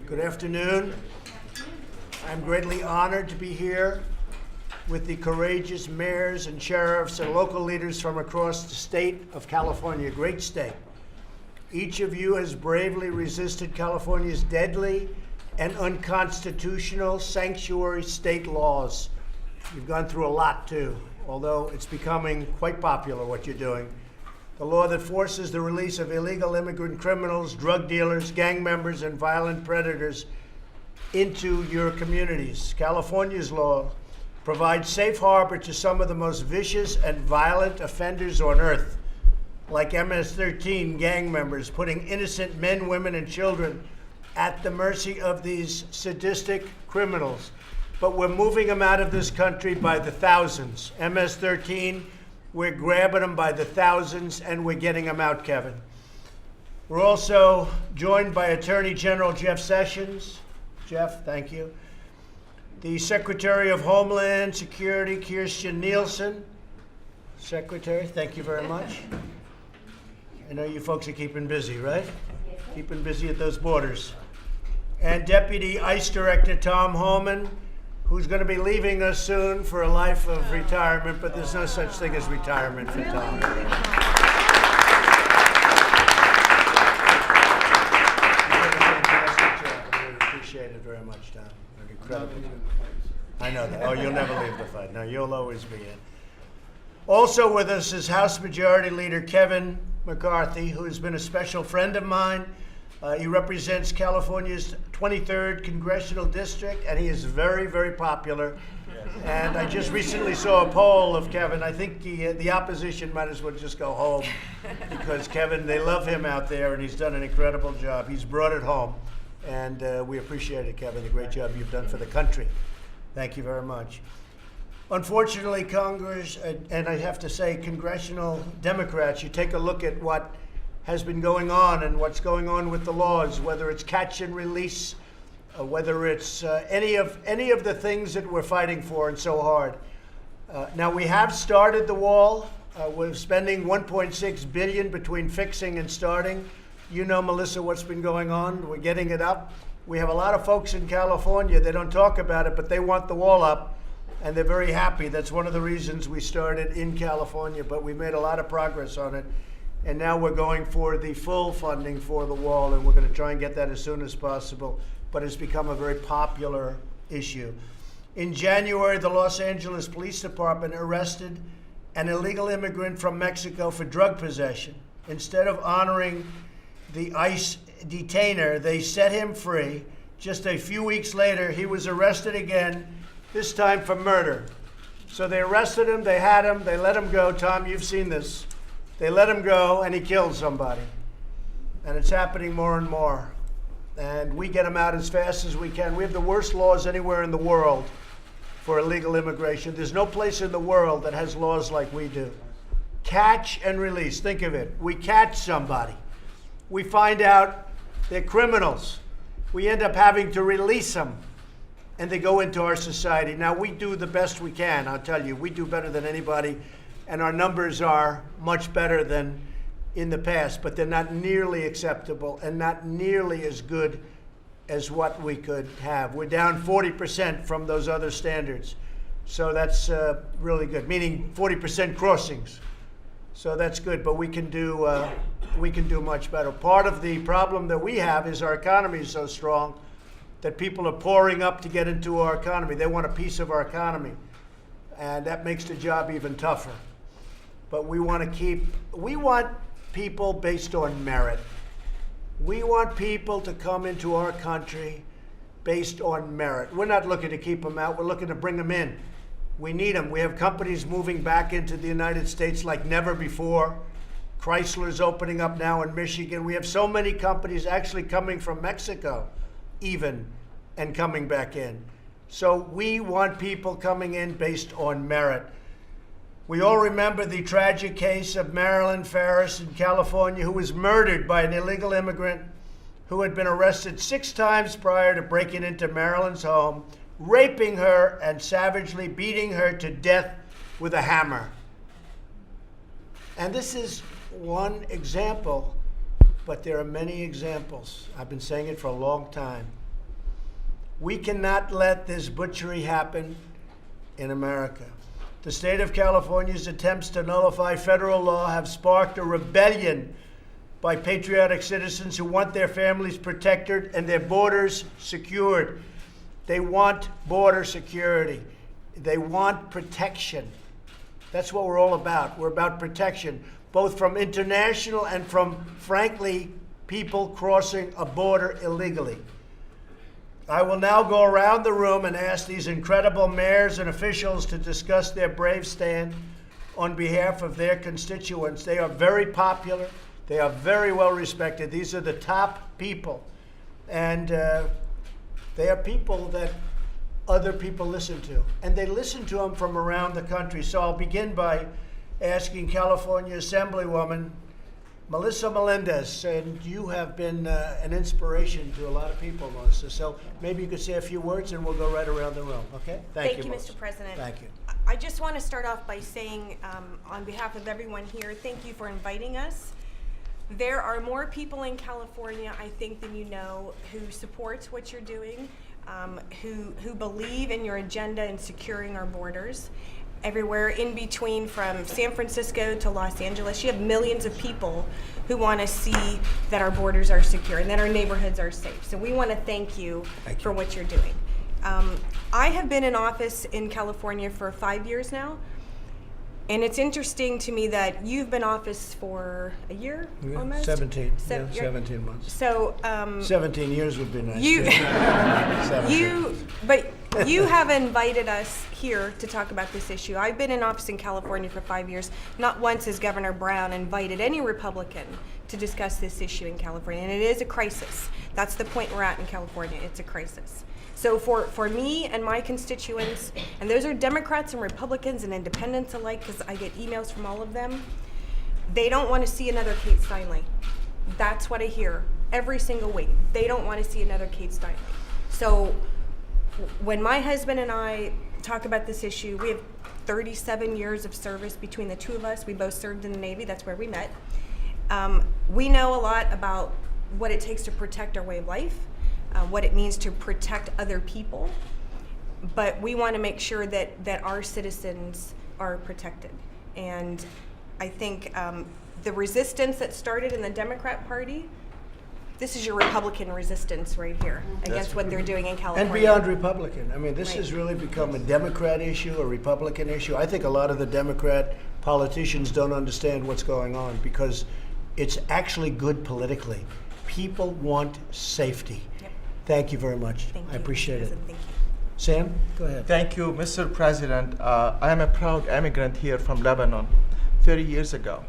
Good afternoon. I'm greatly honored to be here with the courageous mayors and sheriffs and local leaders from across the state of California, a great state. Each of you has bravely resisted California's deadly and unconstitutional sanctuary state laws. You've gone through a lot too, although it's becoming quite popular what you're doing. The law that forces the release of illegal immigrant criminals, drug dealers, gang members, and violent predators into your communities. California's law provides safe harbor to some of the most vicious and violent offenders on earth, like MS-13 gang members, putting innocent men, women, and children at the mercy of these sadistic criminals. But we're moving them out of this country by the thousands. MS-13, we're grabbing them by the thousands, and we're getting them out, Kevin. We're also joined by Attorney General Jeff Sessions. Jeff, thank you. The Secretary of Homeland Security, Kirstjen Nielsen. Secretary, thank you very much. I know you folks are keeping busy, right? Keeping busy at those borders. And Deputy ICE Director Tom Homan, who's going to be leaving us soon for a life of retirement, but there's no such thing as retirement for Tom. You did a fantastic job. I really appreciate it very much, Tom. You're incredible. I know that. Oh, you'll never leave the fight. No, you'll always be in. Also with us is House Majority Leader Kevin McCarthy, who has been a special friend of mine. He represents California's 23rd Congressional District, and he is very, very popular. Yes. And I just recently saw a poll of Kevin. I think the opposition might as well just go home because Kevin, they love him out there, and he's done an incredible job. He's brought it home, and we appreciate it, Kevin, the great job you've done for the country. Thank you very much. Unfortunately, Congress, and I have to say, congressional Democrats, you take a look at what has been going on and what's going on with the laws, whether it's catch and release, whether it's any of the things that we're fighting for and so hard. Now we have started the wall. We're spending $1.6 billion between fixing and starting. You know, Melissa, what's been going on. We're getting it up. We have a lot of folks in California, they don't talk about it, but they want the wall up, and they're very happy. That's one of the reasons we started in California, but we made a lot of progress on it. And now we're going for the full funding for the wall, and we're going to try and get that as soon as possible. But it's become a very popular issue. In January, the Los Angeles Police Department arrested an illegal immigrant from Mexico for drug possession. Instead of honoring the ICE detainer, they set him free. Just a few weeks later, he was arrested again, this time for murder. So they arrested him, they had him, they let him go. Tom, you've seen this. They let him go, and he killed somebody. And it's happening more and more. And we get him out as fast as we can. We have the worst laws anywhere in the world for illegal immigration. There's no place in the world that has laws like we do. Catch and release. Think of it. We catch somebody. We find out they're criminals. We end up having to release them, and they go into our society. Now, we do the best we can, I'll tell you. We do better than anybody. And our numbers are much better than in the past, but they're not nearly acceptable and not nearly as good as what we could have. We're down 40% from those other standards. So that's really good, meaning 40% crossings. So that's good, but we can do much better. Part of the problem that we have is our economy is so strong that people are pouring up to get into our economy. They want a piece of our economy, and that makes the job even tougher. But we want people based on merit. We want people to come into our country based on merit. We're not looking to keep them out. We're looking to bring them in. We need them. We have companies moving back into the United States like never before. Chrysler's opening up now in Michigan. We have so many companies actually coming from Mexico even and coming back in. So we want people coming in based on merit. We all remember the tragic case of Marilyn Ferris in California, who was murdered by an illegal immigrant who had been arrested 6 times prior to breaking into Marilyn's home, raping her and savagely beating her to death with a hammer. And this is one example, but there are many examples. I've been saying it for a long time. We cannot let this butchery happen in America. The state of California's attempts to nullify federal law have sparked a rebellion by patriotic citizens who want their families protected and their borders secured. They want border security. They want protection. That's what we're all about. We're about protection, both from international and from, frankly, people crossing a border illegally. I will now go around the room and ask these incredible mayors and officials to discuss their brave stand on behalf of their constituents. They are very popular. They are very well respected. These are the top people. And they are people that other people listen to. And they listen to them from around the country. So I'll begin by asking California Assemblywoman Melissa Melendez, and you have been an inspiration to a lot of people, Melissa. So maybe you could say a few words and we'll go right around the room, okay? Thank you, Melissa. Mr. President. Thank you. I just want to start off by saying, on behalf of everyone here, thank you for inviting us. There are more people in California, I think, than you know, who support what you're doing, who believe in your agenda in securing our borders. Everywhere in between, from San Francisco to Los Angeles, you have millions of people who want to see that our borders are secure and that our neighborhoods are safe. So we want to thank you for what you're doing. I have been in office in California for 5 years now, and it's interesting to me that you've been in office for a year, almost? 17, 17 months. So 17 years would be nice. But you have invited us here to talk about this issue. I've been in office in California for 5 years. Not once has Governor Brown invited any Republican to discuss this issue in California, and it is a crisis. That's the point we're at in California. It's a crisis. So for me and my constituents, and those are Democrats and Republicans and independents alike, because I get emails from all of them, they don't want to see another Kate Steinle. That's what I hear every single week. They don't want to see another Kate Steinle. So when my husband and I talk about this issue, we have 37 years of service between the two of us. We both served in the Navy. That's where we met. We know a lot about what it takes to protect our way of life, what it means to protect other people, but we want to make sure that our citizens are protected. And I think the resistance that started in the Democrat Party, this is your Republican resistance right here against what they're doing in California. And beyond Republican. I mean, this has really become a Democrat issue, a Republican issue. I think a lot of the Democrat politicians don't understand what's going on because it's actually good politically. People want safety. Yep. Thank you very much. Thank you. I appreciate it. Thank you. Sam, go ahead. Thank you, Mr. President. I am a proud immigrant here from Lebanon. 30 years ago,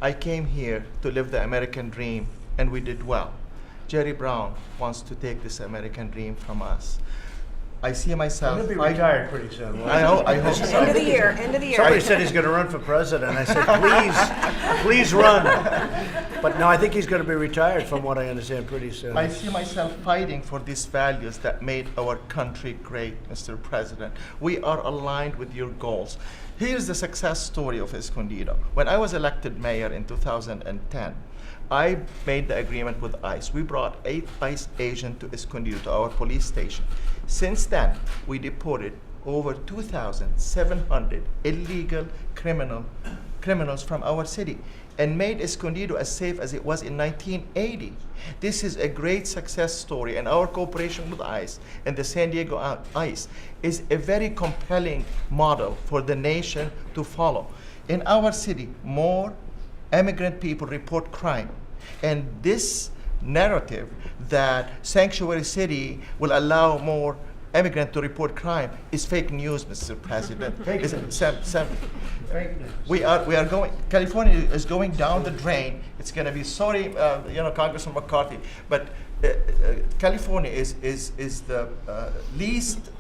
I came here to live the American dream, and we did well. Jerry Brown wants to take this American dream from us. I see myself. He'll be retired pretty soon. I hope so. End of the year. End of the year. Somebody said he's going to run for president. I said, please run. But no, I think he's going to be retired from what I understand pretty soon. I see myself fighting for these values that made our country great, Mr. President. We are aligned with your goals. Here's the success story of Escondido. When I was elected mayor in 2010, I made the agreement with ICE. We brought 8 ICE agents to Escondido, to our police station. Since then, we deported over 2,700 illegal criminals from our city and made Escondido as safe as it was in 1980. This is a great success story, and our cooperation with ICE and the San Diego ICE is a very compelling model for the nation to follow. In our city, more immigrant people report crime, and this narrative that sanctuary city will allow more immigrants to report crime is fake news, Mr. President. Fake news. Fake news. We are going. California is going down the drain. It's going to be sorry, Congressman McCarthy, but California is the least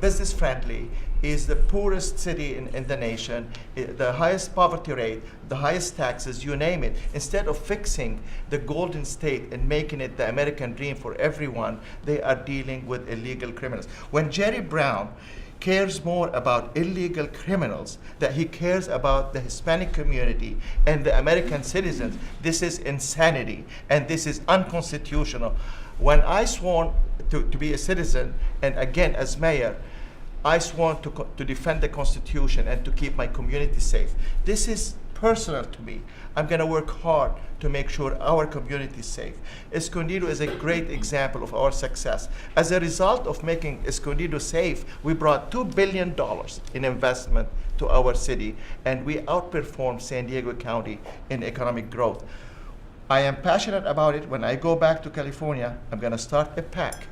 business friendly, is the poorest city in the nation, the highest poverty rate, the highest taxes, you name it. Instead of fixing the Golden State and making it the American dream for everyone, they are dealing with illegal criminals. When Jerry Brown cares more about illegal criminals than he cares about the Hispanic community and the American citizens, this is insanity and this is unconstitutional. When I sworn to be a citizen, and again as mayor, I sworn to defend the Constitution and to keep my community safe. This is personal to me. I'm going to work hard to make sure our community is safe. Escondido is a great example of our success. As a result of making Escondido safe, we brought $2 billion in investment to our city, and we outperformed San Diego County in economic growth. I am passionate about it. When I go back to California, I'm going to start a PAC.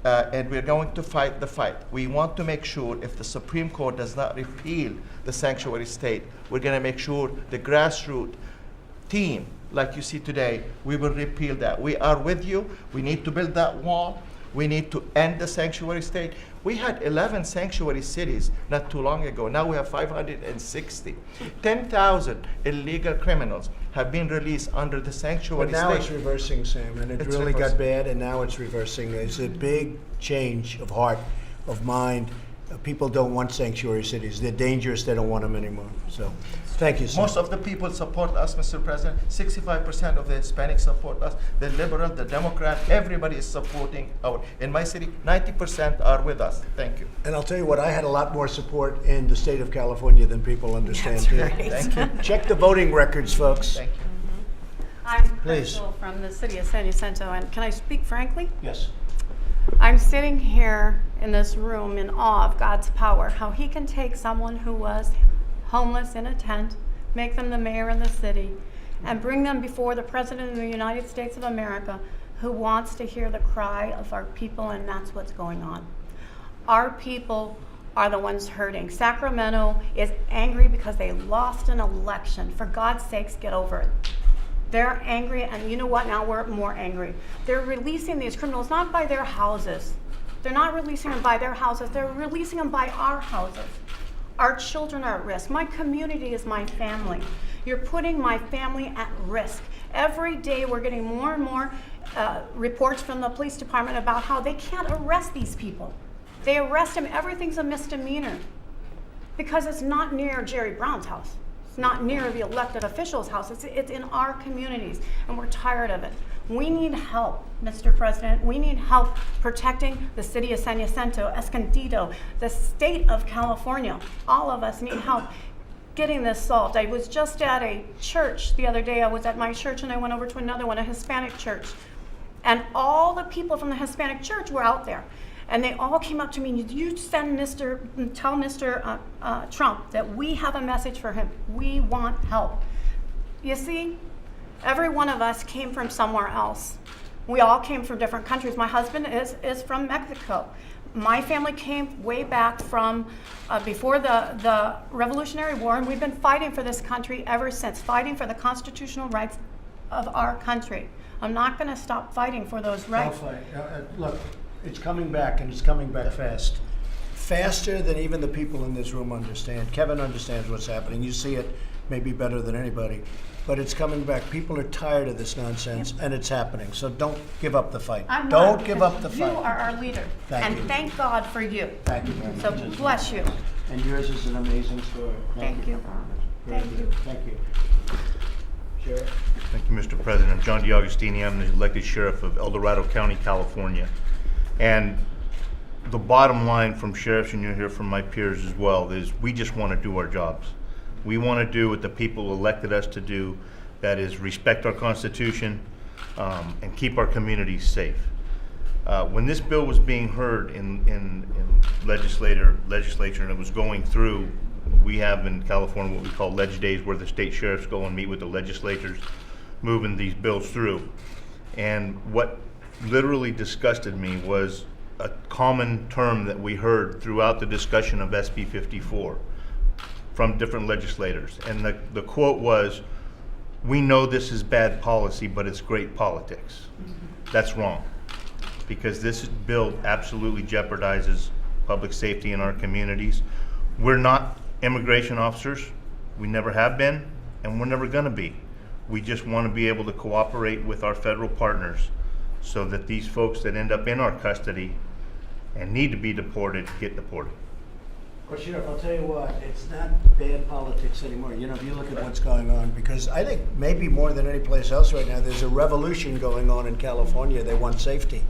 And we're going to fight the fight. We want to make sure if the Supreme Court does not repeal the sanctuary state, we're going to make sure the grassroots team, like you see today, we will repeal that. We are with you. We need to build that wall. We need to end the sanctuary state. We had 11 sanctuary cities not too long ago. Now we have 560. 10,000 illegal criminals have been released under the sanctuary But now state. it's reversing, Sam, and it It's really got reversing. bad, and now it's reversing. It's a big change of heart, of mind. People don't want sanctuary cities. They're dangerous. They don't want them anymore. So, thank you, Sam. Most of the people support us, Mr. President. 65% of the Hispanics support us. The liberal, the Democrat, everybody is supporting in my city, 90% are with us. Thank you. And I'll tell you what, I had a lot more support in the state of California than people understand That's here. right. Thank you. Check the voting records, folks. Thank you. I'm Please. Crystal from the city of San Jacinto, and can I speak frankly? Yes. I'm sitting here in this room in awe of God's power, how he can take someone who was homeless in a tent, make them the mayor of the city, and bring them before the President of the United States of America, who wants to hear the cry of our people, and that's what's going on. Our people are the ones hurting. Sacramento is angry because they lost an election. For God's sakes, get over it. They're angry, and you know what? Now we're more angry. They're releasing these criminals not by their houses. They're not releasing them by their houses. They're releasing them by our houses. Our children are at risk. My community is my family. You're putting my family at risk. Every day we're getting more and more reports from the police department about how they can't arrest these people. They arrest them, everything's a misdemeanor because it's not near Jerry Brown's house. It's not near the elected official's house. It's in our communities, and we're tired of it. We need help, Mr. President. We need help protecting the city of San Jacinto, Escondido, the state of California. All of us need help getting this solved. I was just at a church the other day. I was at my church, and I went over to another one, a Hispanic church. And all the people from the Hispanic church were out there. And they all came up to me, and you tell Mr. Trump that we have a message for him. We want help. You see, every one of us came from somewhere else. We all came from different countries. My husband is from Mexico. My family came way back from before the Revolutionary War, and we've been fighting for this country ever since, fighting for the constitutional rights of our country. I'm not going to stop fighting for those rights. Don't fight. Look, it's coming back, and it's coming back fast. Faster than even the people in this room understand. Kevin understands what's happening. You see it maybe better than anybody. But it's coming back. People are tired of this nonsense, and it's happening. So don't give up the fight. I'm Don't not, give up the because fight. You are our leader. Thank and you. thank God for you. Thank you very much. So as bless well. you. And yours is an amazing story. Thank you. Very Thank good. you. Thank you. Sheriff? Thank you, Mr. President. John DiAugustini. I'm the elected sheriff of El Dorado County, California. And the bottom line from sheriffs, and you'll hear from my peers as well, is we just want to do our jobs. We want to do what the people elected us to do, that is respect our Constitution and keep our communities safe. When this bill was being heard in legislature and it was going through, we have in California what we call ledge days, where the state sheriffs go and meet with the legislators moving these bills through. And what literally disgusted me was a common term that we heard throughout the discussion of SB 54 from different legislators. And the quote was, "We know this is bad policy, but it's great politics." That's wrong, because this bill absolutely jeopardizes public safety in our communities. We're not immigration officers. We never have been, and we're never going to be. We just want to be able to cooperate with our federal partners so that these folks that end up in our custody and need to be deported get deported. Well, Sheriff, I'll tell you what, it's not bad politics anymore. You know, if you look at what's going on, because I think maybe more than any place else right now, there's a revolution going on in California. They want safety.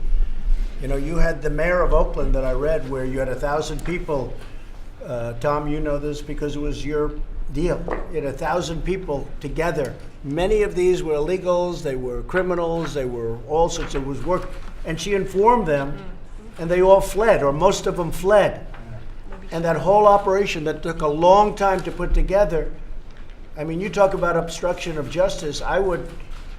You know, you had the mayor of Oakland that I read where you had 1,000 people. Tom, you know this because it was your deal. You had 1,000 people together. Many of these were illegals, they were criminals, they were all sorts of, it was work. And she informed them, and they all fled, or most of them fled. And that whole operation that took a long time to put together, I mean, you talk about obstruction of justice, I would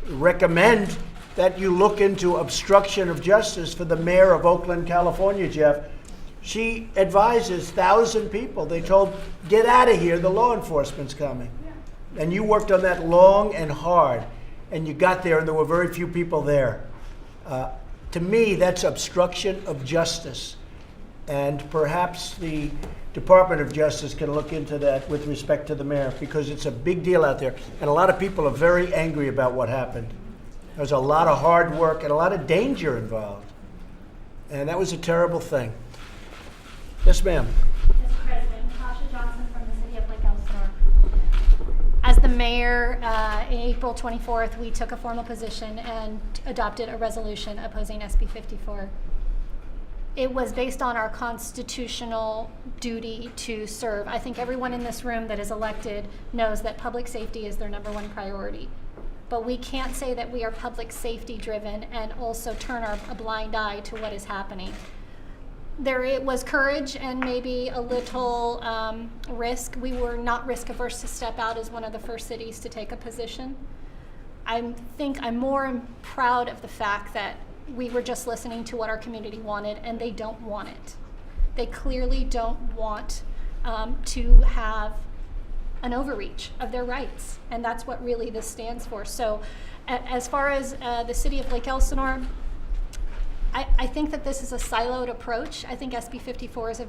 recommend that you look into obstruction of justice for the mayor of Oakland, California, Jeff. She advises 1,000 people. They told, get out of here, the law enforcement's coming. And you worked on that long and hard, and you got there, and there were very few people there. To me, that's obstruction of justice. And perhaps the Department of Justice can look into that with respect to the mayor, because it's a big deal out there. And a lot of people are very angry about what happened. There's a lot of hard work and a lot of danger involved. And that was a terrible thing. Yes, ma'am. Mr. President, Natasha Johnson from the City of Lake Elsinore. As the mayor, April 24th, we took a formal position and adopted a resolution opposing SB 54. It was based on our constitutional duty to serve. I think everyone in this room that is elected knows that public safety is their #1 priority. But we can't say that we are public safety driven and also turn a blind eye to what is happening. It was courage and maybe a little risk. We were not risk averse to step out as one of the first cities to take a position. I think I'm more proud of the fact that we were just listening to what our community wanted, and they don't want it. They clearly don't want to have an overreach of their rights, and that's what really this stands for. So as far as the City of Lake Elsinore, I think that this is a siloed approach. I think SB 54 is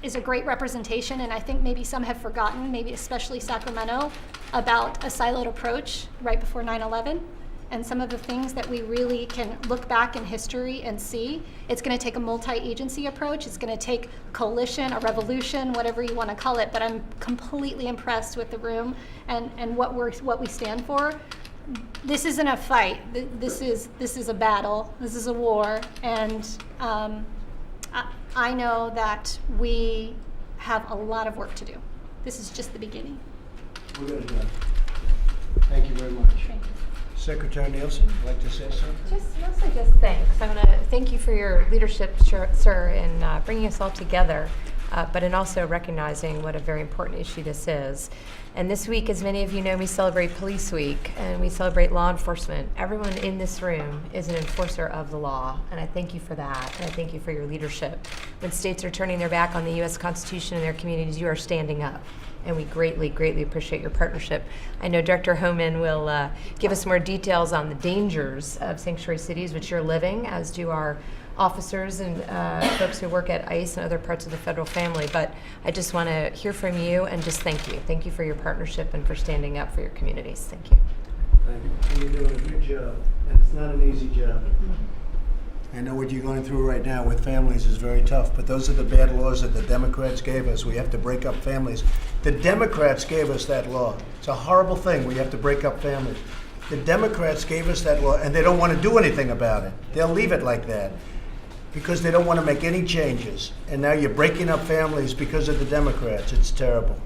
is a great representation, and I think maybe some have forgotten, maybe especially Sacramento, about a siloed approach right before 9/11. And some of the things that we really can look back in history and see. It's going to take a multi-agency approach. It's going to take a coalition, a revolution, whatever you want to call it. But I'm completely impressed with the room and what we stand for. This isn't a fight. This is a battle. This is a war. And I know that we have a lot of work to do. This is just the beginning. We're going to do it. Thank you very much. Thank you. Secretary Nielsen, would like to say something? Mostly just thanks. I want to thank you for your leadership, sir, in bringing us all together, but in also recognizing what a very important issue this is. And this week, as many of you know, we celebrate Police Week, and we celebrate law enforcement. Everyone in this room is an enforcer of the law, and I thank you for that, and I thank you for your leadership. When states are turning their back on the U.S. Constitution and their communities, you are standing up. And we greatly, greatly appreciate your partnership. I know Director Homan will give us more details on the dangers of sanctuary cities, which you're living, as do our officers and folks who work at ICE and other parts of the federal family. But I just want to hear from you and just thank you. Thank you for your partnership and for standing up for your communities. Thank you. Thank you. You're doing a good job, and it's not an easy job. I know what you're going through right now with families is very tough, but those are the bad laws that the Democrats gave us. We have to break up families. The Democrats gave us that law. It's a horrible thing. We have to break up families. The Democrats gave us that law, and they don't want to do anything about it. They'll leave it like that because they don't want to make any changes. And now you're breaking up families because of the Democrats. It's terrible.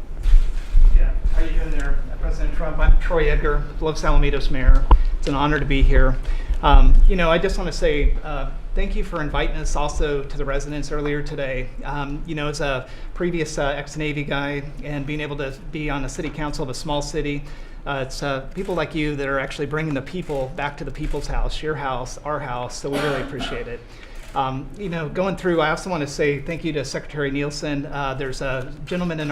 Yeah, how you doing there, President Trump? I'm Troy Edgar, Los Alamitos Mayor. It's an honor to be here. I just want to say thank you for inviting us also to the residents earlier today. As a previous ex-Navy guy and being able to be on the city council of a small city, it's people like you that are actually bringing the people back to the people's house, your house, our house, so we really appreciate it. Going through, I also want to say thank you to Secretary Nielsen. There's a gentleman in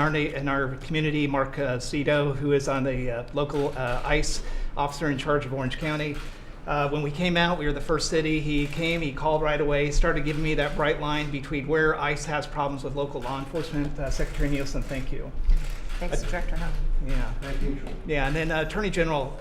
our community, Mark Cito, who is on the local ICE officer in charge of Orange County. When we came out, we were the first city. He called right away, started giving me that bright line between where ICE has problems with local law enforcement. Secretary Nielsen, thank you. Thanks, Director Homan. Yeah. Thank you. Yeah, and then Attorney General,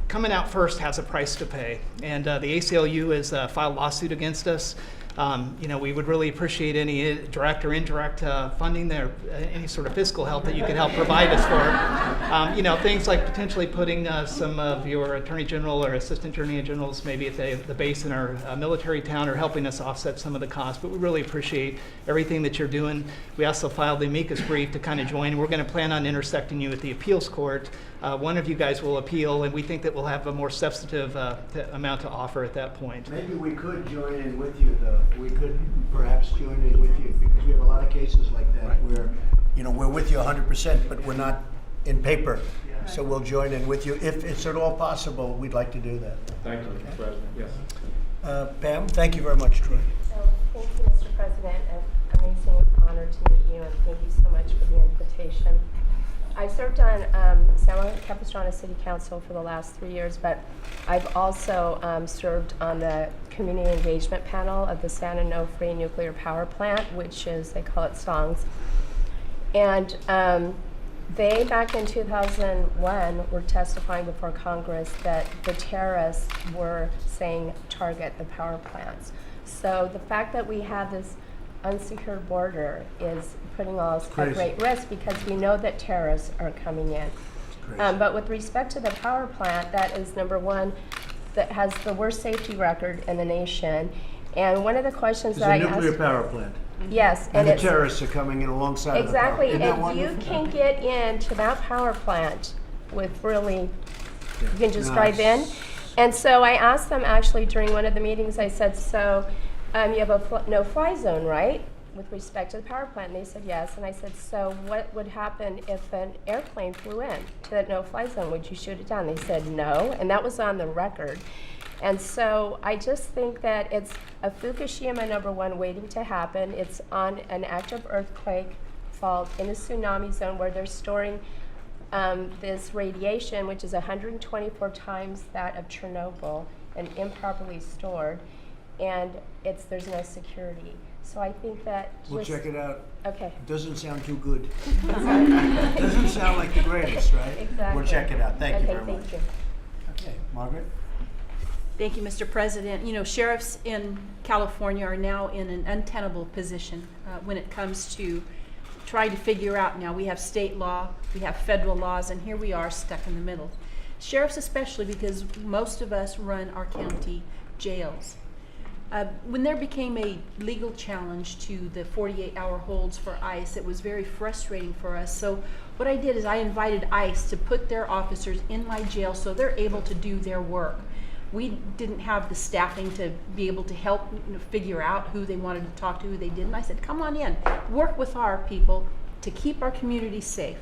coming out first has a price to pay. And the ACLU has filed a lawsuit against us. We would really appreciate any direct or indirect funding there, any sort of fiscal help that you could help provide us for. Things like potentially putting some of your Attorney General or Assistant Attorney Generals maybe at the base in our military town, or helping us offset some of the costs. But we really appreciate everything that you're doing. We also filed the amicus brief to kind of join. We're going to plan on intersecting you at the appeals court. One of you guys will appeal, and we think that we'll have a more substantive amount to offer at that point. Maybe we could join in with you, though. We could perhaps join in with you, because we have a lot of cases like that where, we're with you 100%, but we're not in paper. So we'll join in with you. If it's at all possible, we'd like to do that. Thank you, Mr. President. Yes. Pam, thank you very much, Troy. Thank you, Mr. President. An amazing honor to meet you, and thank you so much for the invitation. I served on San Juan Capistrano City Council for the last 3 years, but I've also served on the community engagement panel of the San Onofre nuclear power plant, which is, they call it SONGS. And they, back in 2001, were testifying before Congress that the terrorists were saying target the power plants. So the fact that we have this unsecured border is putting us at great risk, because we know that terrorists are coming in. But with respect to the power plant, that is number one, that has the worst safety record in the nation. And one of the questions that I asked— It's a nuclear power plant. Yes. And the terrorists are coming in alongside of the power plant. Exactly. If you can get into that power plant with really, you can just drive in. And so I asked them actually during one of the meetings, I said, so you have a no-fly zone, right, with respect to the power plant? And they said yes. And I said, so what would happen if an airplane flew in to that no-fly zone? Would you shoot it down? They said no, and that was on the record. And so I just think that it's a Fukushima #1 waiting to happen. It's on an active earthquake fault in a tsunami zone where they're storing this radiation, which is 124 times that of Chernobyl, and improperly stored. And there's no security. So I think that We'll check it out. Okay. It doesn't sound too good. It doesn't sound like the greatest, right? Exactly. We'll check it out. Thank you very Okay, much. thank you. Okay, Margaret? Thank you, Mr. President. Sheriffs in California are now in an untenable position when it comes to trying to figure out, now we have state law, we have federal laws, and here we are stuck in the middle. Sheriffs especially, because most of us run our county jails. When there became a legal challenge to the 48-hour holds for ICE, it was very frustrating for us. So what I did is I invited ICE to put their officers in my jail so they're able to do their work. We didn't have the staffing to be able to help figure out who they wanted to talk to, who they didn't. I said, come on in, work with our people to keep our community safe.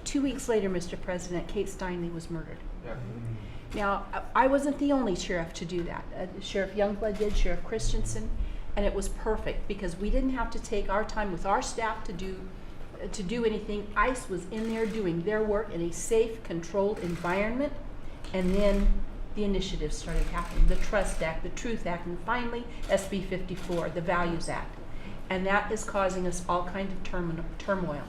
2 weeks later, Mr. President, Kate Steinle was murdered. Yeah. Now, I wasn't the only sheriff to do that. Sheriff Youngblood did, Sheriff Christensen, and it was perfect because we didn't have to take our time with our staff to do anything. ICE was in there doing their work in a safe, controlled environment, and then the initiatives started happening. The Trust Act, the Truth Act, and finally SB 54, the Values Act. And that is causing us all kinds of turmoil.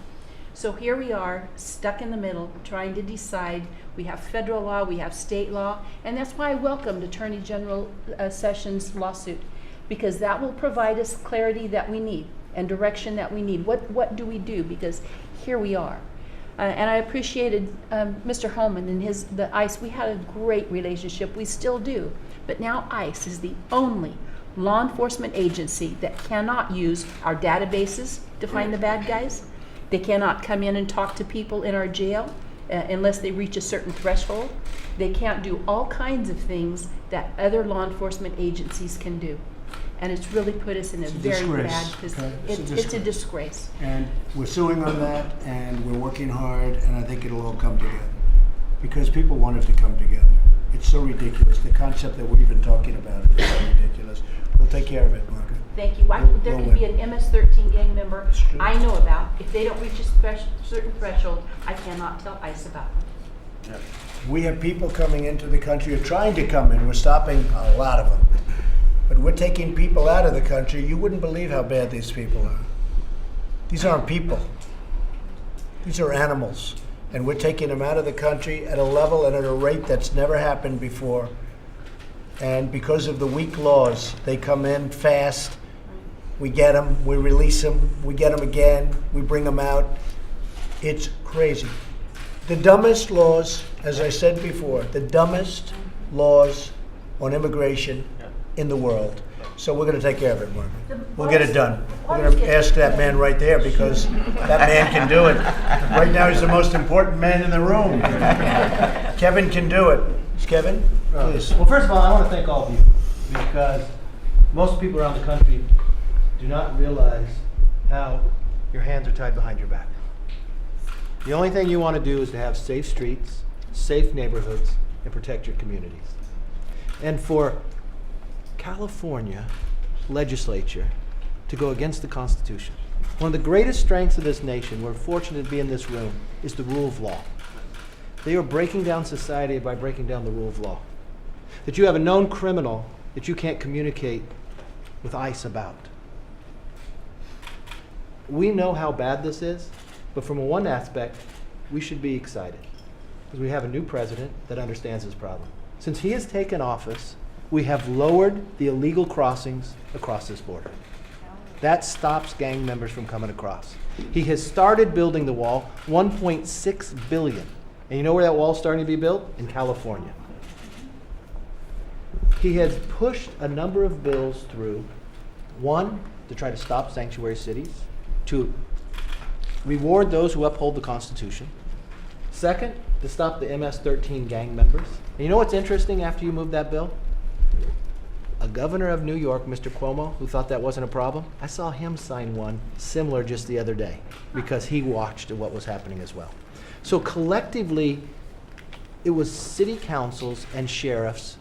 So here we are, stuck in the middle, trying to decide. We have federal law, we have state law, and that's why I welcomed Attorney General Sessions' lawsuit, because that will provide us clarity that we need and direction that we need. What do we do? Because here we are. And I appreciated Mr. Holman and the ICE. We had a great relationship, we still do. But now ICE is the only law enforcement agency that cannot use our databases to find the bad guys. They cannot come in and talk to people in our jail unless they reach a certain threshold. They can't do all kinds of things that other law enforcement agencies can do. And it's really put us in a very bad position. It's a disgrace. And we're suing on that, and we're working hard, and I think it'll all come together. Because people want it to come together. It's so ridiculous. The concept that we're even talking about is so ridiculous. We'll take care of it, Margaret. Thank you. There We'll could be win. an MS-13 gang member true. I know about. If they don't reach a certain threshold, I cannot tell ICE about them. We have people coming into the country, or trying to come in. We're stopping a lot of them. But we're taking people out of the country. You wouldn't believe how bad these people are. These aren't people. These are animals. And we're taking them out of the country at a level and at a rate that's never happened before. And because of the weak laws, they come in fast We get them, we release them, we get them again, we bring them out. It's crazy. The dumbest laws, as I said before, the dumbest laws on immigration in the world. So we're going to take care of it, Margaret. We'll get it done. We're going to ask that man right there because that man can do it. Right now he's the most important man in the room. Kevin can do it. Kevin, please. Well, first of all, I want to thank all of you because most people around the country do not realize how your hands are tied behind your back. The only thing you want to do is to have safe streets, safe neighborhoods, and protect your communities. And for California legislature to go against the Constitution, one of the greatest strengths of this nation, we're fortunate to be in this room, is the rule of law. They are breaking down society by breaking down the rule of law. That you have a known criminal that you can't communicate with ICE about. We know how bad this is, but from one aspect, we should be excited because we have a new president that understands this problem. Since he has taken office, we have lowered the illegal crossings across this border. That stops gang members from coming across. He has started building the wall, $1.6 billion. And you know where that wall's starting to be built? In California. He has pushed a number of bills through. One, to try to stop sanctuary cities. To reward those who uphold the Constitution. Second, to stop the MS-13 gang members. And you know what's interesting after you move that bill? A governor of New York, Mr. Cuomo, who thought that wasn't a problem, I saw him sign one similar just the other day because he watched what was happening as well. So collectively, it was city councils and sheriffs.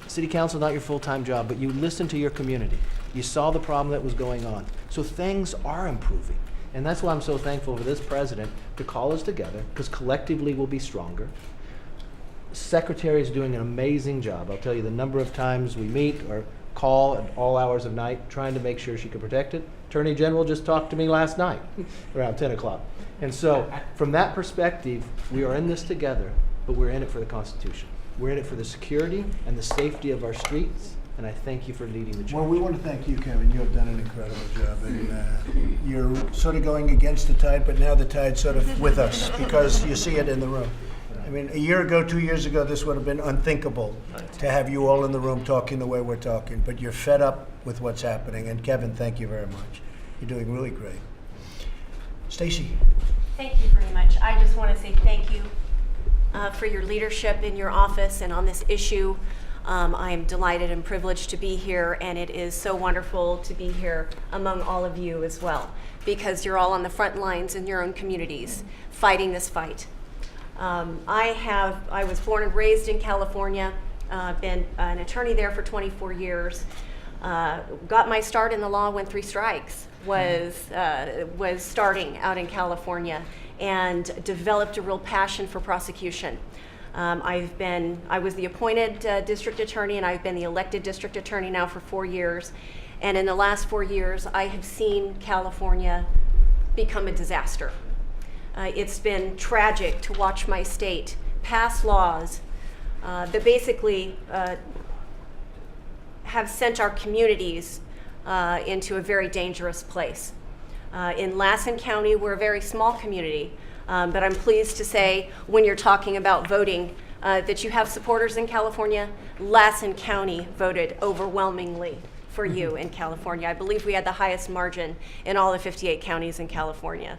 City council, not your full-time job, but you listened to your community. You saw the problem that was going on. So things are improving. And that's why I'm so thankful for this president to call us together, because collectively we'll be stronger. Secretary is doing an amazing job. I'll tell you the number of times we meet or call at all hours of night trying to make sure she can protect it. Attorney General just talked to me last night around 10 o'clock. And so from that perspective, we are in this together, but we're in it for the Constitution. We're in it for the security and the safety of our streets, and I thank you for leading the charge. Well, we want to thank you, Kevin. You have done an incredible job, and you're sort of going against the tide, but now the tide's sort of with us because you see it in the room. I mean, a year ago, 2 years ago, this would have been unthinkable to have you all in the room talking the way we're talking, but you're fed up with what's happening. And Kevin, thank you very much. You're doing really great. Stacy. Thank you very much. I just want to say thank you for your leadership in your office and on this issue. I am delighted and privileged to be here, and it is so wonderful to be here among all of you as well, because you're all on the front lines in your own communities fighting this fight. I was born and raised in California, been an attorney there for 24 years, got my start in the law when 3 strikes was starting out in California, and developed a real passion for prosecution. I was the appointed district attorney, and I've been the elected district attorney now for 4 years. And in the last 4 years, I have seen California become a disaster. It's been tragic to watch my state pass laws that basically have sent our communities into a very dangerous place. In Lassen County, we're a very small community, but I'm pleased to say when you're talking about voting that you have supporters in California. Lassen County voted overwhelmingly for you in California. I believe we had the highest margin in all the 58 counties in California.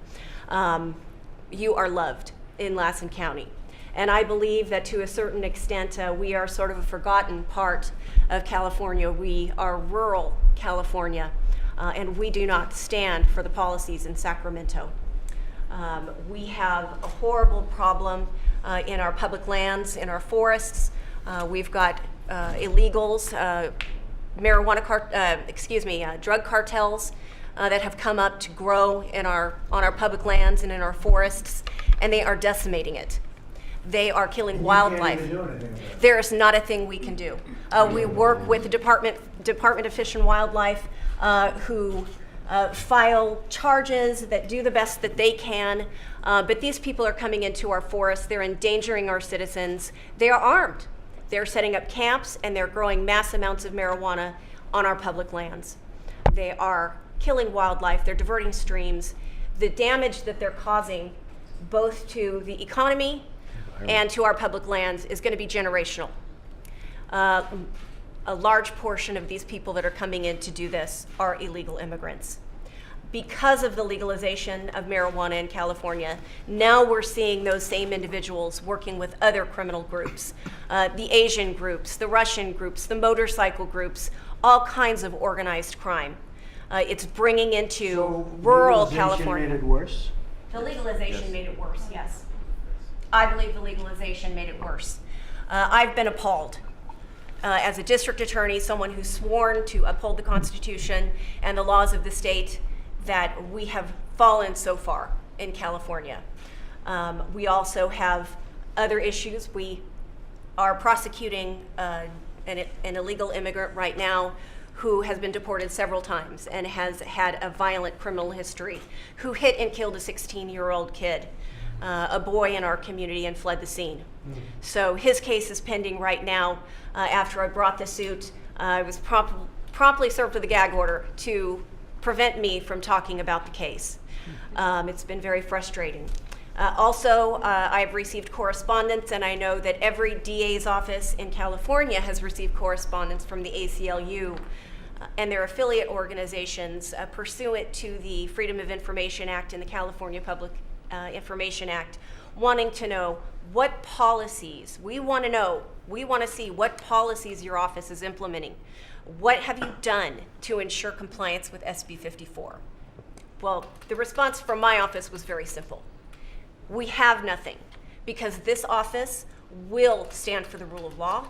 You are loved in Lassen County. And I believe that to a certain extent, we are sort of a forgotten part of California. We are rural California, and we do not stand for the policies in Sacramento. We have a horrible problem in our public lands, in our forests. We've got illegals, drug cartels that have come up to grow on our public lands and in our forests, and they are decimating it. They are killing wildlife. There is not a thing we can do. We work with the Department of Fish and Wildlife, who file charges that do the best that they can, but these people are coming into our forests. They're endangering our citizens. They are armed. They're setting up camps, and they're growing mass amounts of marijuana on our public lands. They are killing wildlife, they're diverting streams. The damage that they're causing both to the economy and to our public lands is going to be generational. A large portion of these people that are coming in to do this are illegal immigrants. Because of the legalization of marijuana in California, now we're seeing those same individuals working with other criminal groups, the Asian groups, the Russian groups, the motorcycle groups, all kinds of organized crime. It's bringing into rural California. Made it worse? The legalization made it worse, yes. I believe the legalization made it worse. I've been appalled. As a district attorney, someone who's sworn to uphold the Constitution and the laws of the state, that we have fallen so far in California. We also have other issues. We are prosecuting an illegal immigrant right now who has been deported several times and has had a violent criminal history, who hit and killed a 16-year-old kid, a boy in our community, and fled the scene. So his case is pending right now. After I brought the suit, I was promptly served with a gag order to prevent me from talking about the case. It's been very frustrating. Also, I've received correspondence, and I know that every DA's office in California has received correspondence from the ACLU and their affiliate organizations pursuant to the Freedom of Information Act and the California Public Information Act, wanting to know what policies, we want to see what policies your office is implementing. What have you done to ensure compliance with SB 54? Well, the response from my office was very simple. We have nothing, because this office will stand for the rule of law.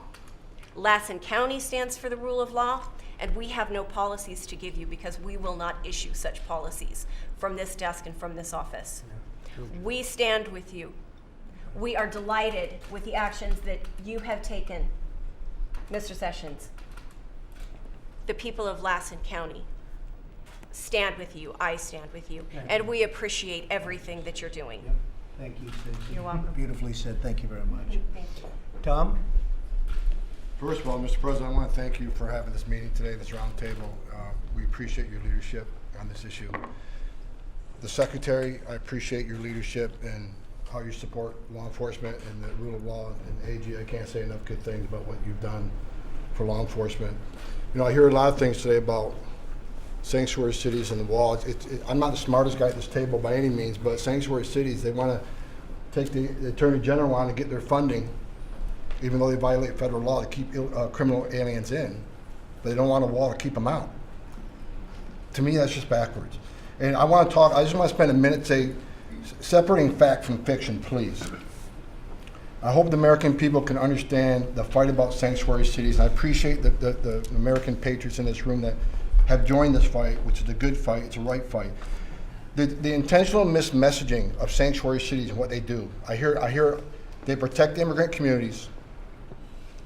Lassen County stands for the rule of law, and we have no policies to give you because we will not issue such policies from this desk and from this office. We stand with you. We are delighted with the actions that you have taken, Mr. Sessions. The people of Lassen County stand with you. I stand with you. And we appreciate everything that you're doing. Yep. Thank you, Stacey. You're welcome. Beautifully said. Thank you very much. Thank you. Tom? First of all, Mr. President, I want to thank you for having this meeting today, this roundtable. We appreciate your leadership on this issue. The Secretary, I appreciate your leadership and how you support law enforcement and the rule of law. And AG, I can't say enough good things about what you've done for law enforcement. You know, I hear a lot of things today about sanctuary cities and the wall. I'm not the smartest guy at this table by any means, but sanctuary cities, they want to take the Attorney General on and get their funding, even though they violate federal law to keep criminal aliens in. But they don't want a wall to keep them out. To me, that's just backwards. And I want to talk, I just want to spend a minute separating fact from fiction, please. I hope the American people can understand the fight about sanctuary cities. And I appreciate the American patriots in this room that have joined this fight, which is a good fight, it's a right fight. The intentional mismessaging of sanctuary cities and what they do. I hear they protect immigrant communities,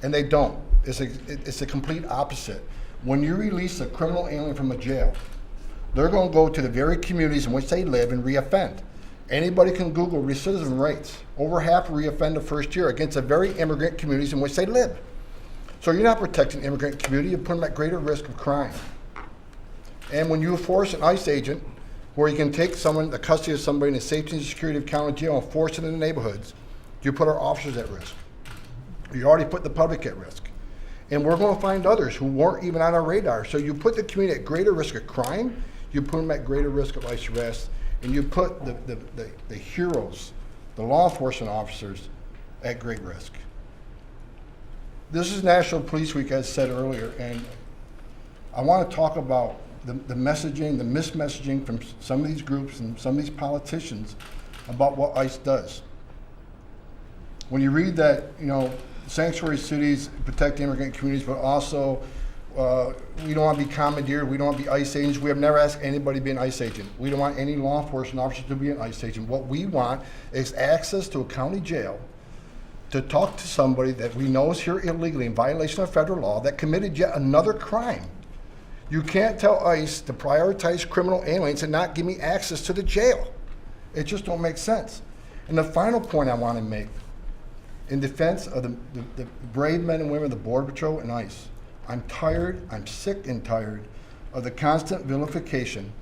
and they don't. It's a complete opposite. When you release a criminal alien from a jail, they're going to go to the very communities in which they live and reoffend. Anybody can Google recidivism rates. Over half reoffend the first year against the very immigrant communities in which they live. So you're not protecting the immigrant community, you're putting them at greater risk of crime. And when you force an ICE agent, where you can take someone, the custody of somebody in the safety and security of county jail and force it in the neighborhoods, you put our officers at risk. You already put the public at risk. And we're going to find others who weren't even on our radar. So you put the community at greater risk of crime, you put them at greater risk of ICE arrest, and you put the heroes, the law enforcement officers, at great risk. This is National Police Week, as said earlier, and I want to talk about the messaging, the mismessaging from some of these groups and some of these politicians about what ICE does. When you read that, you know, sanctuary cities protect immigrant communities, but also we don't want to be commandeered, we don't want to be ICE agents. We have never asked anybody to be an ICE agent. We don't want any law enforcement officers to be an ICE agent. What we want is access to a county jail to talk to somebody that we know is here illegally in violation of federal law that committed yet another crime. You can't tell ICE to prioritize criminal aliens and not give me access to the jail. It just don't make sense. And the final point I want to make, in defense of the brave men and women of the Border Patrol and ICE, I'm tired, I'm sick and tired of the constant vilification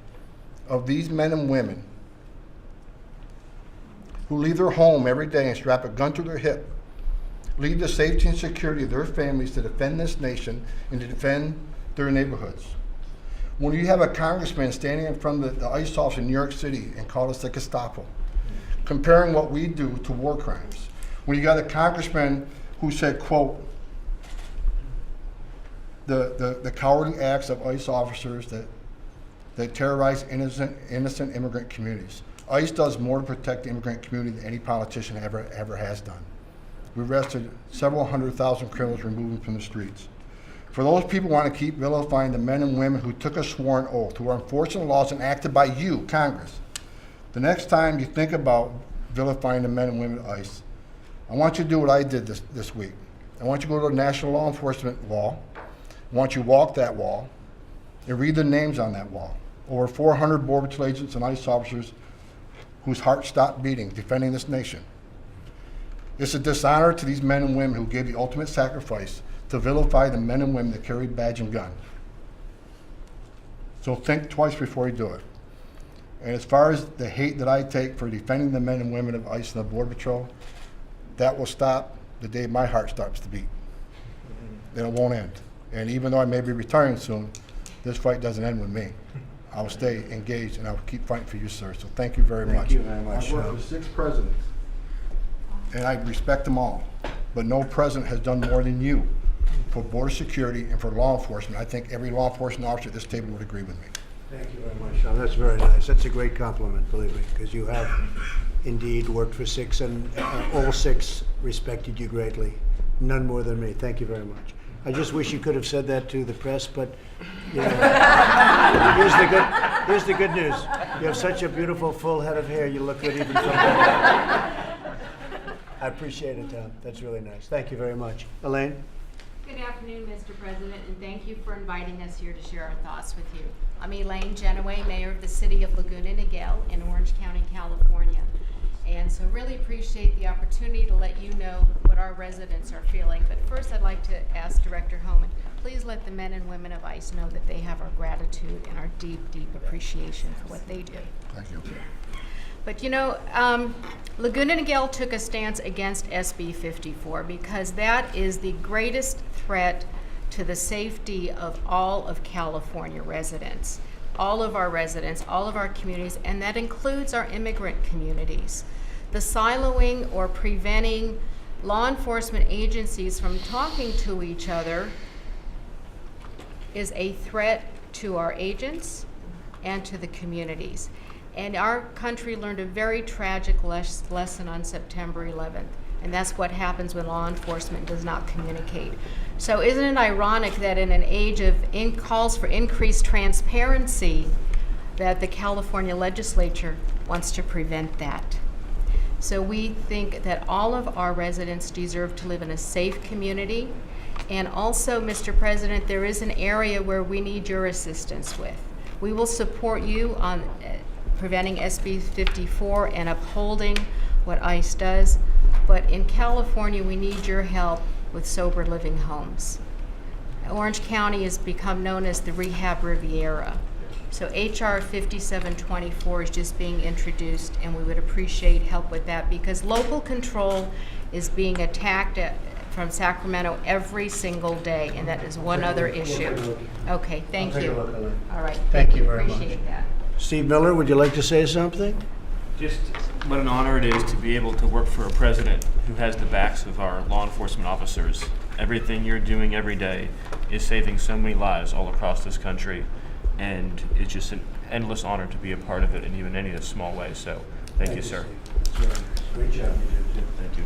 of these men and women who leave their home every day and strap a gun to their hip, leave the safety and security of their families to defend this nation and to defend their neighborhoods. When you have a congressman standing in front of the ICE office in New York City and call us the Gestapo, comparing what we do to war crimes. When you got a congressman who said, quote, the cowardly acts of ICE officers that terrorize innocent immigrant communities. ICE does more to protect the immigrant community than any politician ever has done. We arrested several 100,000 criminals, removed them from the streets. For those people who want to keep vilifying the men and women who took a sworn oath, who are enforcing the laws enacted by you, Congress, the next time you think about vilifying the men and women of ICE, I want you to do what I did this week. I want you to go to the National Law Enforcement Wall. I want you to walk that wall and read the names on that wall. Over 400 Border Patrol agents and ICE officers whose hearts stopped beating, defending this nation. It's a dishonor to these men and women who gave the ultimate sacrifice to vilify the men and women that carried badge and gun. So think twice before you do it. And as far as the hate that I take for defending the men and women of ICE and the Border Patrol, that will stop the day my heart starts to beat. Then it won't end. And even though I may be retiring soon, this fight doesn't end with me. I will stay engaged and I will keep fighting for you, sir. So thank you very much. Thank you very much. I've worked for 6 presidents, and I respect them all. But no president has done more than you for border security and for law enforcement. I think every law enforcement officer at this table would agree with me. Thank you very much, Sean. That's very nice. That's a great compliment, believe me, because you have indeed worked for 6, and all 6 respected you greatly. None more than me. Thank you very much. I just wish you could have said that to the press, but you know, here's the good news. You have such a beautiful full head of hair. You look good even from that. I appreciate it, Tom. That's really nice. Thank you very much. Elaine? Good afternoon, Mr. President, and thank you for inviting us here to share our thoughts with you. I'm Elaine Genoway, Mayor of the City of Laguna Niguel in Orange County, California. And so really appreciate the opportunity to let you know what our residents are feeling. But first I'd like to ask Director Homan, please let the men and women of ICE know that they have our gratitude and our deep, deep appreciation for what they do. Thank you. But you know, Laguna Niguel took a stance against SB 54 because that is the greatest threat to the safety of all of California residents, all of our communities, and that includes our immigrant communities. The siloing or preventing law enforcement agencies from talking to each other is a threat to our agents and to the communities. And our country learned a very tragic lesson on September 11th. And that's what happens when law enforcement does not communicate. So isn't it ironic that in an age of calls for increased transparency, that the California legislature wants to prevent that? So we think that all of our residents deserve to live in a safe community. And also, Mr. President, there is an area where we need your assistance with. We will support you on preventing SB 54 and upholding what ICE does. But in California, we need your help with sober living homes. Orange County has become known as the Rehab Riviera. So HR 5724 is just being introduced, and we would appreciate help with that because local control is being attacked from Sacramento every single day, and that is one other issue. Okay, thank you. All right, Thank you very much. Appreciate that. Steve Miller, would you like to say something? Just what an honor it is to be able to work for a president who has the backs of our law enforcement officers. Everything you're doing every day is saving so many lives all across this country, and it's just an endless honor to be a part of it in even any of the small ways. So thank you, sir. Great job you did. Thank you.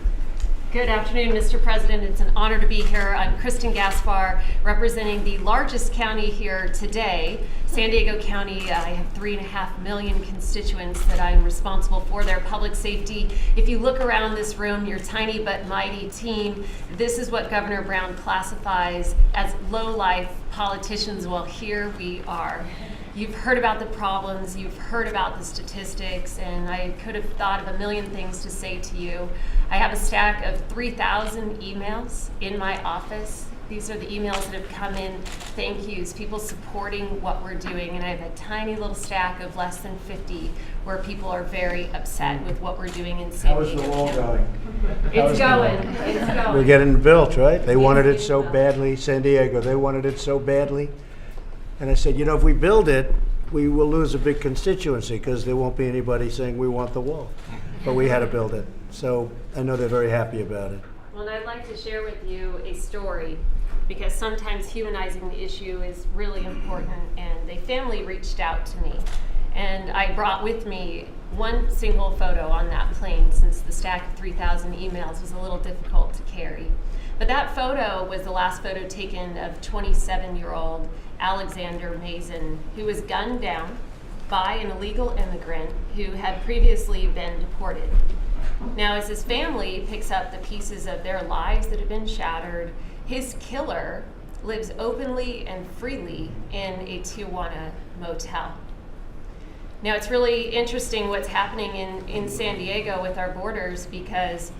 Good afternoon, Mr. President. It's an honor to be here. I'm Kristen Gaspar, representing the largest county here today, San Diego County. I have 3.5 million constituents that I'm responsible for their public safety. If you look around this room, your tiny but mighty team, this is what Governor Brown classifies as low-life politicians. Well, here we are. You've heard about the problems, you've heard about the statistics, and I could have thought of a million things to say to you. I have a stack of 3,000 emails in my office These are the emails that have come in, thank yous, people supporting what we're doing. And I have a tiny little stack of less than 50 where people are very upset with what we're doing in San Diego. How's the wall going? It's going. It's going. We're getting built, right? They wanted it so badly. San Diego, they wanted it so badly. And I said, you know, if we build it, we will lose a big constituency because there won't be anybody saying we want the wall. But we had to build it. So I know they're very happy about it. Well, and I'd like to share with you a story because sometimes humanizing the issue is really important. And a family reached out to me. And I brought with me one single photo on that plane since the stack of 3,000 emails was a little difficult to carry. But that photo was the last photo taken of 27-year-old Alexander Mason, who was gunned down by an illegal immigrant who had previously been deported. Now, as his family picks up the pieces of their lives that have been shattered, his killer lives openly and freely in a Tijuana motel. Now, it's really interesting what's happening in San Diego with our borders because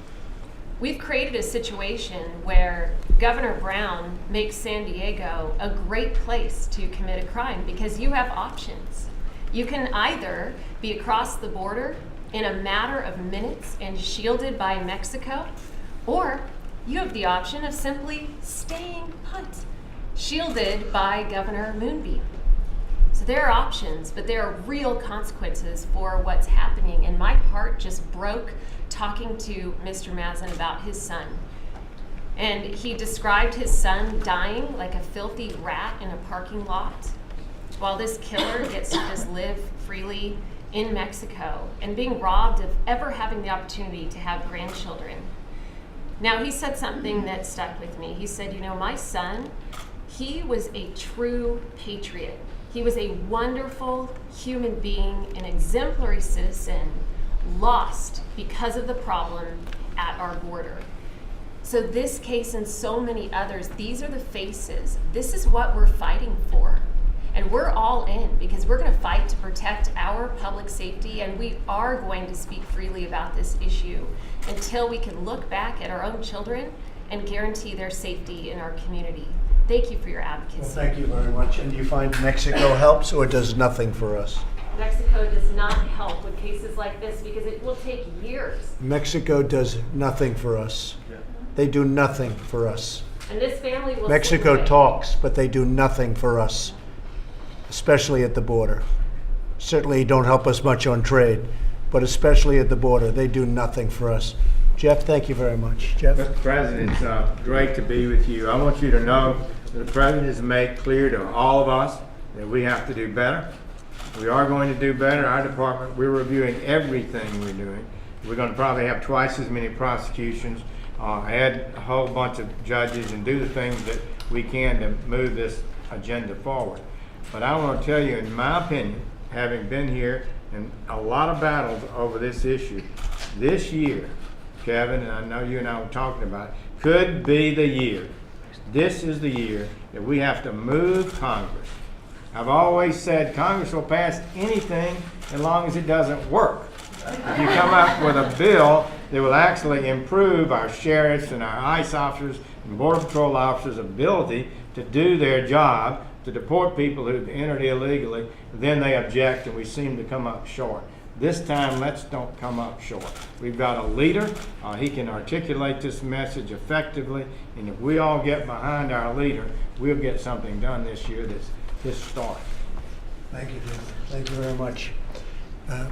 we've created a situation where Governor Brown makes San Diego a great place to commit a crime because you have options. You can either be across the border in a matter of minutes and shielded by Mexico, or you have the option of simply staying put, shielded by Governor Moonbeam. So there are options, but there are real consequences for what's happening. And my heart just broke talking to Mr. Mazin about his son. And he described his son dying like a filthy rat in a parking lot, while this killer gets to just live freely in Mexico and being robbed of ever having the opportunity to have grandchildren. Now, he said something that stuck with me. He said, you know, my son, he was a true patriot. He was a wonderful human being, an exemplary citizen, lost because of the problem at our border. So this case and so many others, these are the faces. This is what we're fighting for. And we're all in because we're going to fight to protect our public safety, and we are going to speak freely about this issue until we can look back at our own children and guarantee their safety in our community. Thank you for your advocacy. Well, thank you very much. And do you find Mexico helps or does nothing for us? Mexico does not help with cases like this because it will take years. Mexico does nothing for us. They do nothing for us. And this family will Mexico slip away. talks, but they do nothing for us, especially at the border. Certainly don't help us much on trade, but especially at the border, they do nothing for us. Jeff, thank you very much. Jeff? Mr. President, it's great to be with you. I want you to know that the President has made clear to all of us that we have to do better. We are going to do better. Our department, we're reviewing everything we're doing. We're going to probably have twice as many prosecutions, add a whole bunch of judges, and do the things that we can to move this agenda forward. But I want to tell you, in my opinion, having been here in a lot of battles over this issue, this year, Kevin, and I know you and I were talking about it, could be the year. This is the year that we have to move Congress. I've always said Congress will pass anything as long as it doesn't work. If you come up with a bill that will actually improve our sheriffs and our ICE officers and Border Patrol officers' ability to do their job, to deport people who've entered illegally, then they object and we seem to come up short. This time, let's don't come up short. We've got a leader. He can articulate this message effectively, and if we all get behind our leader, we'll get something done this year that's historic. Thank you, Jeff. Thank you very much. Hi,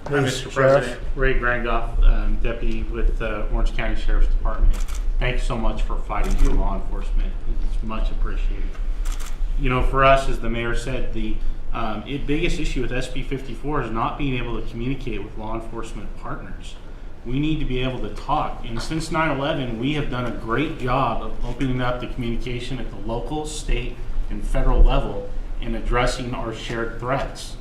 Please, Mr. Sheriff. President. Ray Grangoff, Deputy with the Orange County Sheriff's Department. Thank you so much for fighting for law enforcement. It's much appreciated. You know, for us, as the mayor said, the biggest issue with SB 54 is not being able to communicate with law enforcement partners. We need to be able to talk. And since 9/11, we have done a great job of opening up the communication at the local, state, and federal level in addressing our shared threats.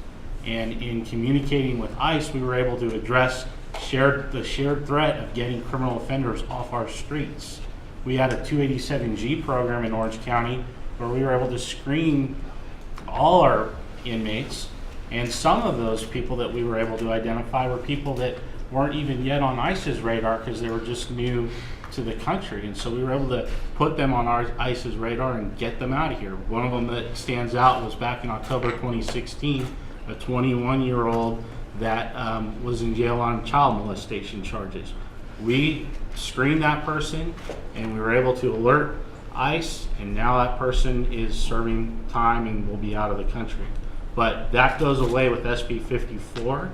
And in communicating with ICE, we were able to address the shared threat of getting criminal offenders off our streets. We had a 287G program in Orange County where we were able to screen all our inmates, and some of those people that we were able to identify were people that weren't even yet on ICE's radar because they were just new to the country. And so we were able to put them on our ICE's radar and get them out of here. One of them that stands out was back in October 2016, a 21-year-old that was in jail on child molestation charges. We screened that person and we were able to alert ICE, and now that person is serving time and will be out of the country. But that goes away with SB 54,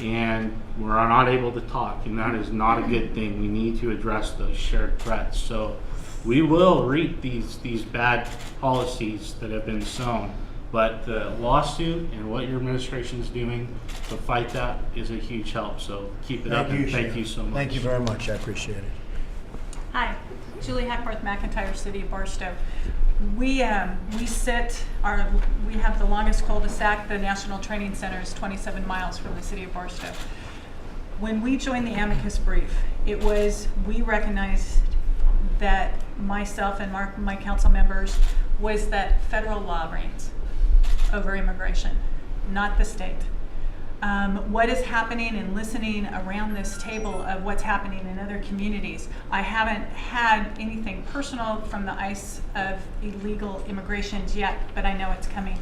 and we're not able to talk, and that is not a good thing. We need to address those shared threats. So we will reap these bad policies that have been sown. But the lawsuit and what your administration is doing to fight that is a huge help. So keep it up, and thank you so much. Thank you very much. I appreciate it. Hi, Julie Hackworth, McIntyre, City of Barstow. We have the longest cul-de-sac. The National Training Center is 27 miles from the City of Barstow. When we joined the amicus brief, we recognized that myself and my council members was that federal law reigns over immigration, not the state. What is happening and listening around this table of what's happening in other communities, I haven't had anything personal from the ICE of illegal immigrations yet, but I know it's coming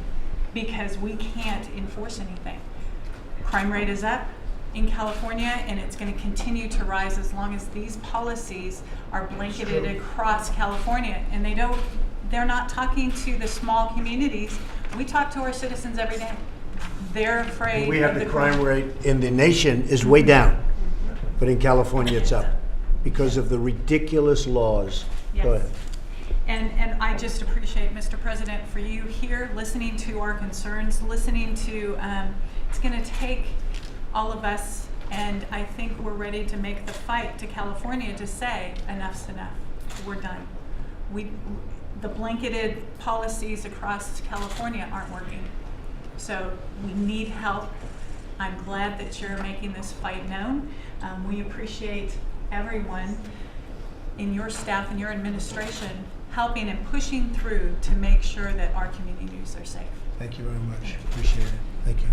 because we can't enforce anything. Crime rate is up in California, and it's going to continue to rise as long as these policies are blanketed across California. And they're not talking to the small communities. We talk to our citizens every day. They're afraid. We have the crime rate in the nation is way down, but in California it's up because of the ridiculous laws. Yes. Go ahead. And I just appreciate, Mr. President, for you here listening to our concerns, listening to, it's going to take all of us, and I think we're ready to make the fight to California to say enough's enough. We're done. The blanketed policies across California aren't working. So we need help. I'm glad that you're making this fight known. We appreciate everyone in your staff and your administration helping and pushing through to make sure that our communities are safe. Thank you very much. Appreciate it. Thank you.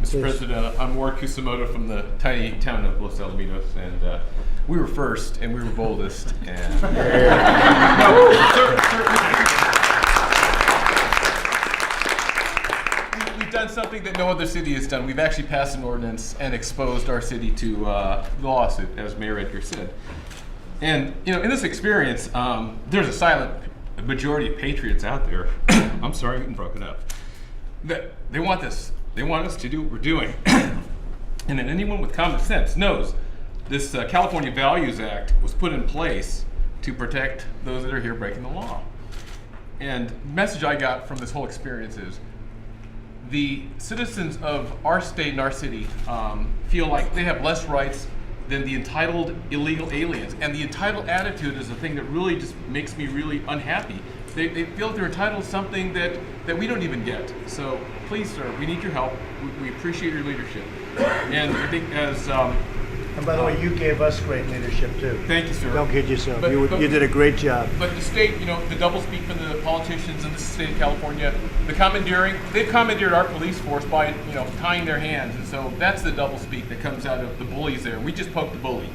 Mr. Please. President, I'm Ward Kusamoto from the tiny town of Los Alamitos, and we were first and we were boldest. And we've done something that no other city has done. We've actually passed an ordinance and exposed our city to lawsuit, as Mayor Edgar said. And in this experience, there's a silent majority of patriots out there. I'm sorry, I'm getting broken up. That they want this. They want us to do what we're doing. And then anyone with common sense knows this California Values Act was put in place to protect those that are here breaking the law. And the message I got from this whole experience is the citizens of our state and our city feel like they have less rights than the entitled illegal aliens. And the entitled attitude is the thing that really just makes me really unhappy. They feel they're entitled to something that we don't even get. So please, sir, we need your help. We appreciate your leadership. And I think as... and by the way, you gave us great leadership too. Thank you, sir. Don't kid yourself. But You did a great job. But the state, the double speak from the politicians in the state of California, the commandeering, they've commandeered our police force by, tying their hands. And so that's the double speak that comes out of the bullies there. We just poked the bully.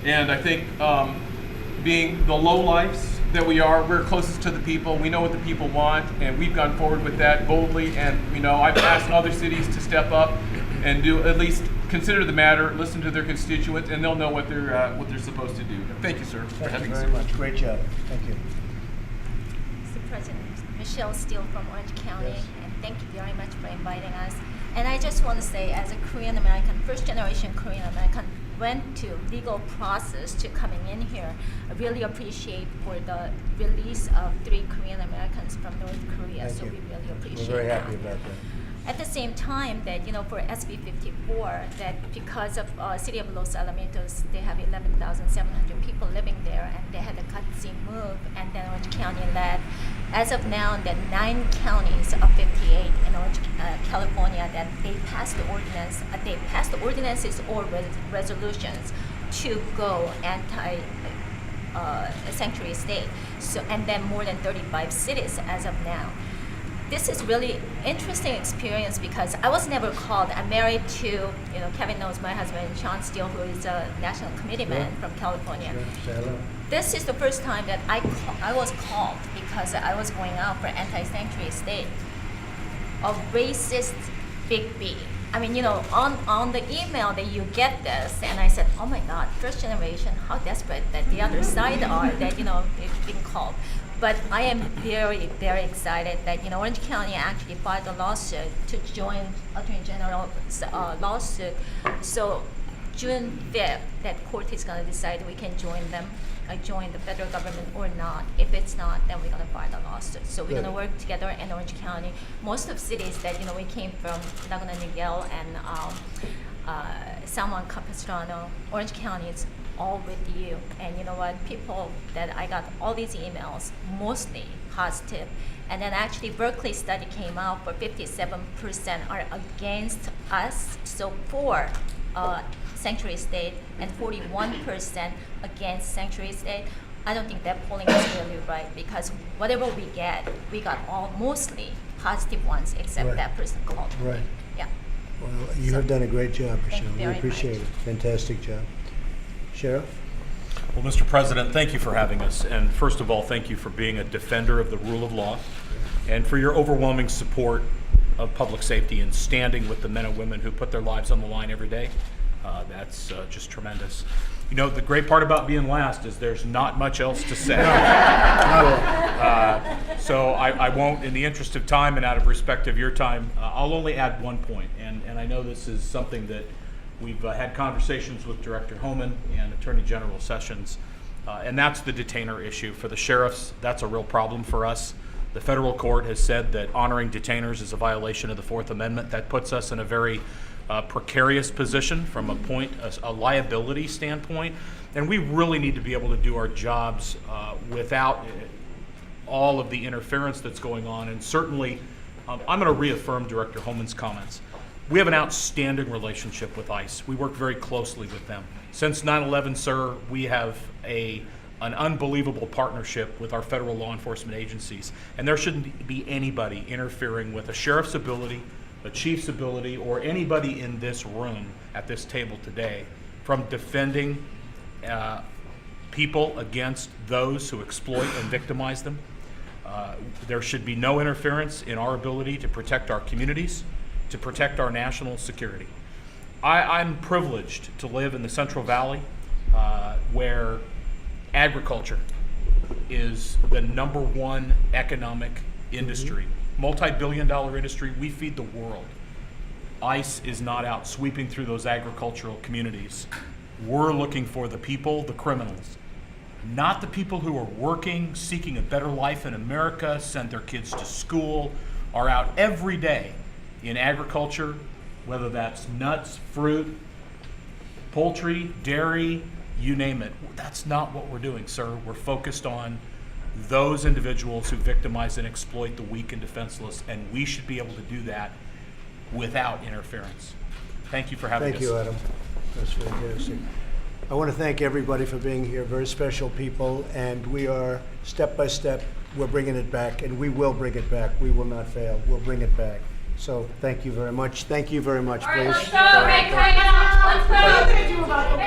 And I think being the lowlifes that we are, we're closest to the people. We know what the people want, and we've gone forward with that boldly. And I've asked other cities to step up and do at least consider the matter, listen to their constituents, and they'll know what they're supposed to do. Thank you, sir, for having us. Thank you very much. Great job. Thank you. Mr. President, Michelle Steele from Orange County, Yes. and thank you very much for inviting us. And I just want to say, as a Korean American, first generation Korean American, went to legal process to coming in here. I really appreciate for the release of 3 Korean Americans from North Korea. Thank so you. we really appreciate We're very that. happy about that. At the same time, that for SB 54, that because of city of Los Alamitos, they have 11,700 people living there, and they had a gutsy move, and then Orange County led. As of now, that 9 counties of 58 in Orange, California, that they passed the ordinance. They passed the ordinances or resolutions to go anti. Sanctuary state. So, and then more than 35 cities as of now. this is really interesting experience because I was never called. I'm married to, Kevin knows my husband, Sean Steele, who is a national committeeman from California. Say hello. This is the first time that I was called because I was going out for anti-sanctuary state. A racist big B. I mean, on the email that you get this, and I said, oh my God, first generation, how desperate that the other side are that, they've been called. But I am very, very excited that, Orange County actually filed a lawsuit to join Attorney General's lawsuit. So June 5th, that court is going to decide we can join the federal government or not. If it's not, then we're going to file a lawsuit. So we're going to work together in Orange County. Most of cities that, we came from, Laguna Niguel and San Juan Capistrano, Orange County is all with you. And you know what? People that I got all these emails, mostly positive. And then actually Berkeley study came out for 57% are against us. So for sanctuary state and 41% against sanctuary state. I don't think that polling is really right because whatever we got all mostly positive ones except that person called. Right. Yeah. Well, you have done a great job, Thank you Michelle. We very appreciate much. it. Fantastic job. Sheriff? Well, Mr. President, thank you for having us. And first of all, thank you for being a defender of the rule of law and for your overwhelming support of public safety and standing with the men and women who put their lives on the line every day. That's just tremendous. The great part about being last is there's not much else to say. So I won't, in the interest of time and out of respect of your time, I'll only add one point. And I know this is something that we've had conversations with Director Homan and Attorney General Sessions, and that's the detainer issue. For the sheriffs, that's a real problem for us. The federal court has said that honoring detainers is a violation of the Fourth Amendment. That puts us in a very precarious position from a liability standpoint, and we really need to be able to do our jobs without all of the interference that's going on. And certainly, I'm going to reaffirm Director Homan's comments. We have an outstanding relationship with ICE. We work very closely with them. Since 9/11, sir, we have an unbelievable partnership with our federal law enforcement agencies, and there shouldn't be anybody interfering with a sheriff's ability, a chief's ability, or anybody in this room at this table today from defending people against those who exploit and victimize them. There should be no interference in our ability to protect our communities, to protect our national security. I'm privileged to live in the Central Valley where agriculture is the #1 economic industry. Multi-billion-dollar industry, we feed the world. ICE is not out sweeping through those agricultural communities. We're looking for the people, the criminals, not the people who are working, seeking a better life in America, send their kids to school, are out every day in agriculture, whether that's nuts, fruit, poultry, dairy, you name it. That's not what we're doing, sir. We're focused on those individuals who victimize and exploit the weak and defenseless, and we should be able to do that without interference. Thank you for having us. Thank you, Adam. That's fantastic. I want to thank everybody for being here. Very special people, and we are step by step. We're bringing it back, and we will bring it back. We will not fail. We'll bring it back. So thank you very much. Thank you very much, please. Let's go. Let's go.